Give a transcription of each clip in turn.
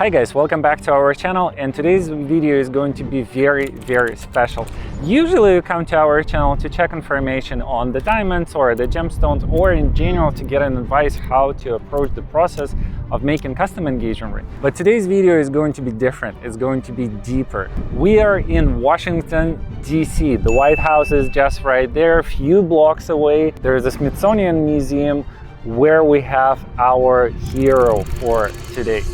Hi guys, welcome back to our channel, and today's video is going to be very special. Usually you come to our channel to check information on the diamonds or the gemstones, or in general to get an advice how to approach the process of making custom engagement ring. But today's video is going to be different. It's going to be deeper. We are in Washington, D.C. The White House is just right there, a few blocks away. There's a Smithsonian museum where we have our hero for today.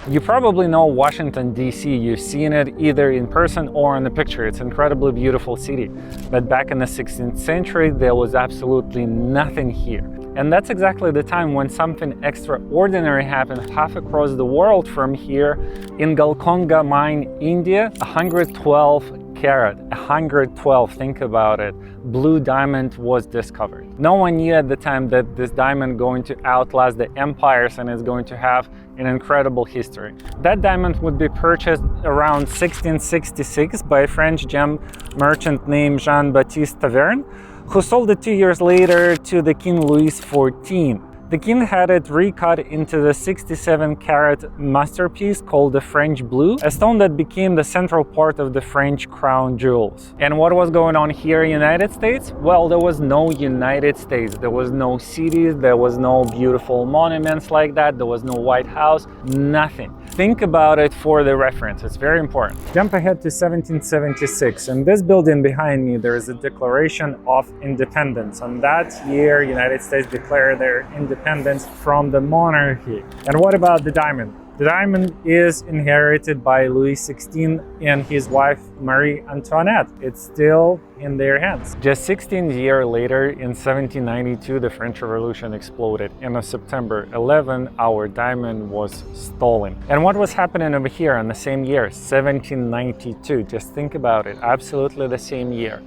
You probably know Washington, D.C. You've seen it either in person or in the picture. It's an incredibly beautiful city. But back in the 16th century, there was absolutely nothing here. And that's exactly the time when something extraordinary happened half across the world from here. In Golconda mine, India, 112 carat, 112, think about it, blue diamond was discovered. No one knew at the time that this diamond going to outlast the empires and is going to have an incredible history. That diamond would be purchased around 1666 by a French gem merchant named Jean-Baptiste Taverne, who sold it 2 years later to the King Louis XIV. The king had it recut into the 67-carat masterpiece called the French Blue, a stone that became the central part of the French crown jewels. And what was going on here in the United States? Well, there was no United States. There was no cities, there was no beautiful monuments like that, there was no White House, nothing. Think about it for the reference, it's very important. Jump ahead to 1776. In this building behind me, there is a Declaration of Independence. On that year, United States declared their independence from the monarchy. And what about the diamond? The diamond is inherited by Louis XVI and his wife Marie Antoinette. It's still in their hands. Just 16 years later, in 1792, the French Revolution exploded. And on September 11, our diamond was stolen. And what was happening over here in the same year, 1792? Just think about it, absolutely the same year.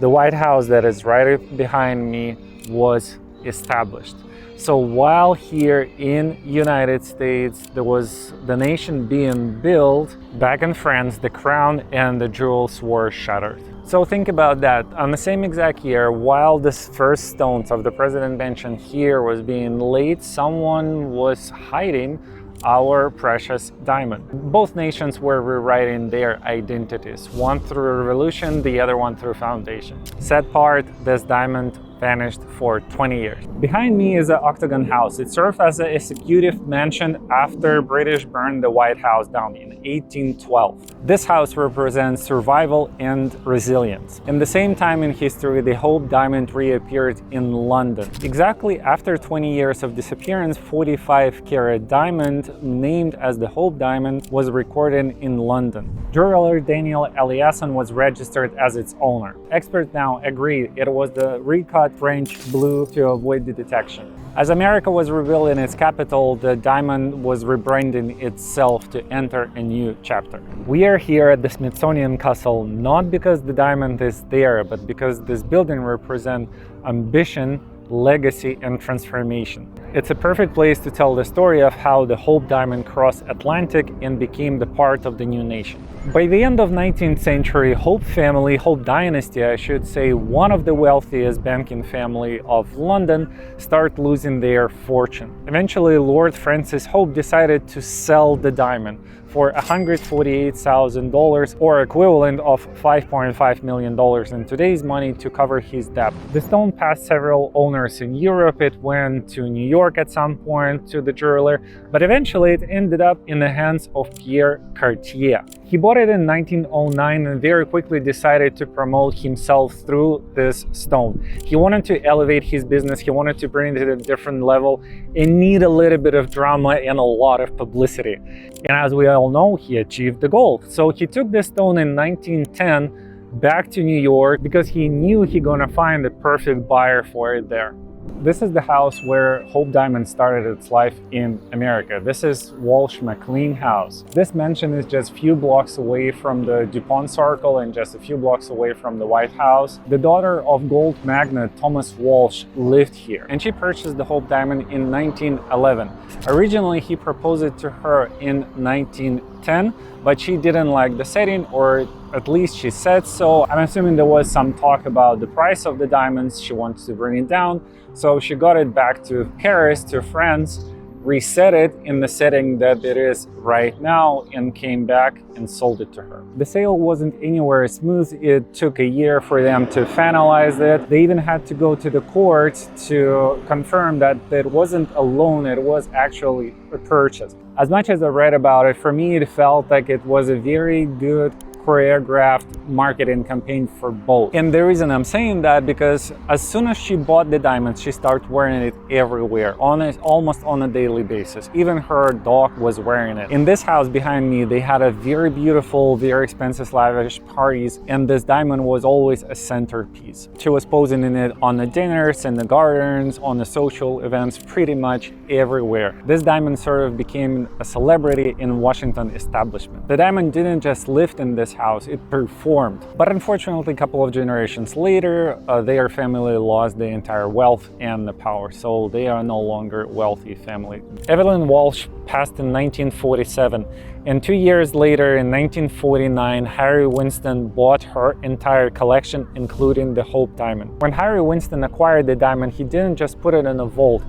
The White House that is right behind me was established. So while here in United States there was the nation being built, back in France the crown and the jewels were shattered. So think about that. On the same exact year, while the first stones of the president mansion here was being laid, someone was hiding our precious diamond. Both nations were rewriting their identities, one through revolution, the other one through foundation. Sad part, this diamond vanished for 20 years. Behind me is an octagon house. It served as an executive mansion after British burned the White House down in 1812. This house represents survival and resilience. In the same time in history, the Hope Diamond reappeared in London. Exactly after 20 years of disappearance, 45-carat diamond named as the Hope Diamond was recorded in London. Jeweler Daniel Eliasson was registered as its owner. Experts now agree it was the recut French Blue to avoid the detection. As America was rebuilding its capital, the diamond was rebranding itself to enter a new chapter. We are here at the Smithsonian Castle not because the diamond is there, but because this building represents ambition, legacy, and transformation. It's a perfect place to tell the story of how the Hope Diamond crossed Atlantic and became the part of the new nation. By the end of 19th century, Hope family, Hope dynasty, I should say, one of the wealthiest banking family of London, start losing their fortune. Eventually, Lord Francis Hope decided to sell the diamond for $148,000, or equivalent of $5.5 million in today's money, to cover his debt. The stone passed several owners in Europe. It went to New York at some point to the jeweler, but eventually it ended up in the hands of Pierre Cartier. He bought it in 1909 and very quickly decided to promote himself through this stone. He wanted to elevate his business, he wanted to bring it to a different level and need a little bit of drama and a lot of publicity. And as we all know, he achieved the goal. So he took this stone in 1910 back to New York because he knew he gonna find the perfect buyer for it there. This is the house where Hope Diamond started its life in America. This is Walsh McLean house. This mansion is just a few blocks away from the DuPont Circle and just a few blocks away from the White House. The daughter of gold magnate Thomas Walsh lived here, and she purchased the Hope Diamond in 1911. Originally, he proposed it to her in 1910, but she didn't like the setting, or at least she said so. I'm assuming there was some talk about the price of the diamonds. She wanted to bring it down, so she got it back to Paris, to France, reset it in the setting that it is right now, and came back and sold it to her. The sale wasn't anywhere smooth. It took a year for them to finalize it. They even had to go to the court to confirm that it wasn't a loan, it was actually a purchase. As much as I read about it, for me it felt like it was a very good choreographed marketing campaign for both. And the reason I'm saying that, because as soon as she bought the diamond, she started wearing it everywhere, almost on a daily basis. Even her dog was wearing it. In this house behind me, they had a very beautiful, very expensive, lavish parties, and this diamond was always a centerpiece. She was posing in it on the dinners, in the gardens, on the social events, pretty much everywhere. This diamond sort of became a celebrity in Washington establishment. The diamond didn't just live in this house, it performed. But unfortunately, a couple of generations later, their family lost the entire wealth and the power, so they are no longer a wealthy family. Evelyn Walsh passed in 1947, and 2 years later, in 1949, Harry Winston bought her entire collection, including the Hope diamond. When Harry Winston acquired the diamond, he didn't just put it in a vault.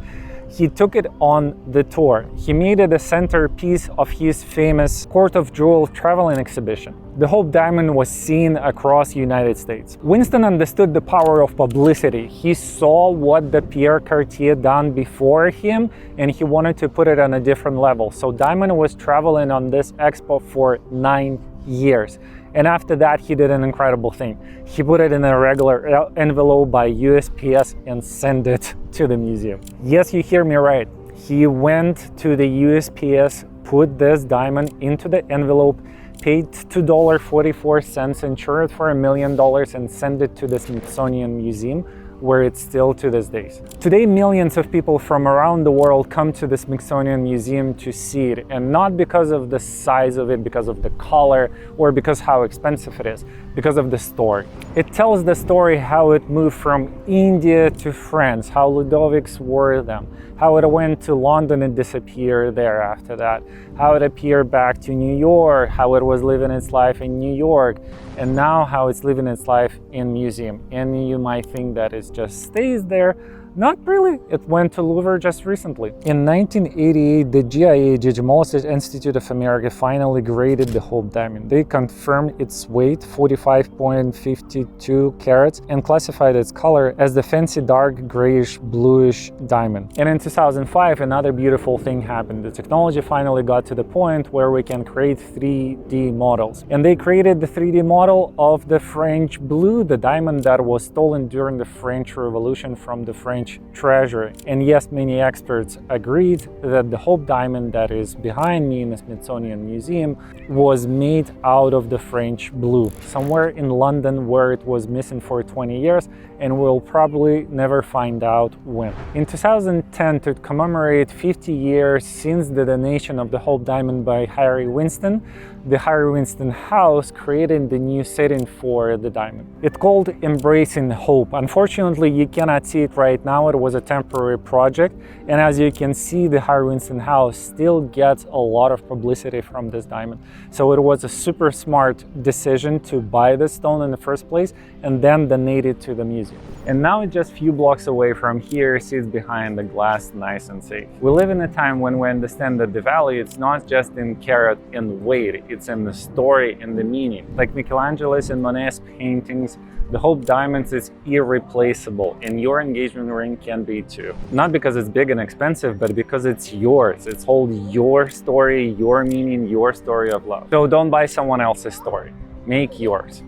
He took it on the tour. He made it a centerpiece of his famous Court of Jewels traveling exhibition. The Hope diamond was seen across the United States. Winston understood the power of publicity. He saw what the Pierre Cartier done before him, and he wanted to put it on a different level. So diamond was traveling on this expo for 9 years. And after that, he did an incredible thing. He put it in a regular envelope by USPS and sent it to the museum. Yes, you hear me right. He went to the USPS, put this diamond into the envelope, paid $2.44, insured for $1 million, and sent it to the Smithsonian Museum, where it's still to this day. Today, millions of people from around the world come to the Smithsonian Museum to see it, and not because of the size of it, because of the color, or because how expensive it is, because of the story. It tells the story how it moved from India to France, how Ludovics wore them, how it went to London and disappeared there after that, how it appeared back to New York, how it was living its life in New York, and now how it's living its life in museum. And you might think that it just stays there. Not really. It went to Louvre just recently. In 1988, the GIA, Gemological Institute of America, finally graded the Hope diamond. They confirmed its weight, 45.52 carats, and classified its color as the fancy dark grayish bluish diamond. And in 2005, another beautiful thing happened. The technology finally got to the point where we can create 3D models. And they created the 3D model of the French blue, the diamond that was stolen during the French Revolution from the French treasury. And yes, many experts agreed that the Hope diamond that is behind me in the Smithsonian Museum was made out of the French blue, somewhere in London, where it was missing for 20 years, and we'll probably never find out when. In 2010, to commemorate 50 years since the donation of the Hope diamond by Harry Winston, the Harry Winston House created the new setting for the diamond. It's called Embracing Hope. Unfortunately, you cannot see it right now. It was a temporary project, and as you can see, the Harry Winston House still gets a lot of publicity from this diamond. So it was a super smart decision to buy the stone in the first place and then donate it to the museum. And now it's just a few blocks away from here, sits behind the glass, nice and safe. We live in a time when we understand that the value is not just in carat and weight, it's in the story and the meaning. Like Michelangelo's and Monet's paintings, the Hope diamonds is irreplaceable, and your engagement ring can be too. Not because it's big and expensive, but because it's yours. It's hold your story, your meaning, your story of love. So don't buy someone else's story. Make yours.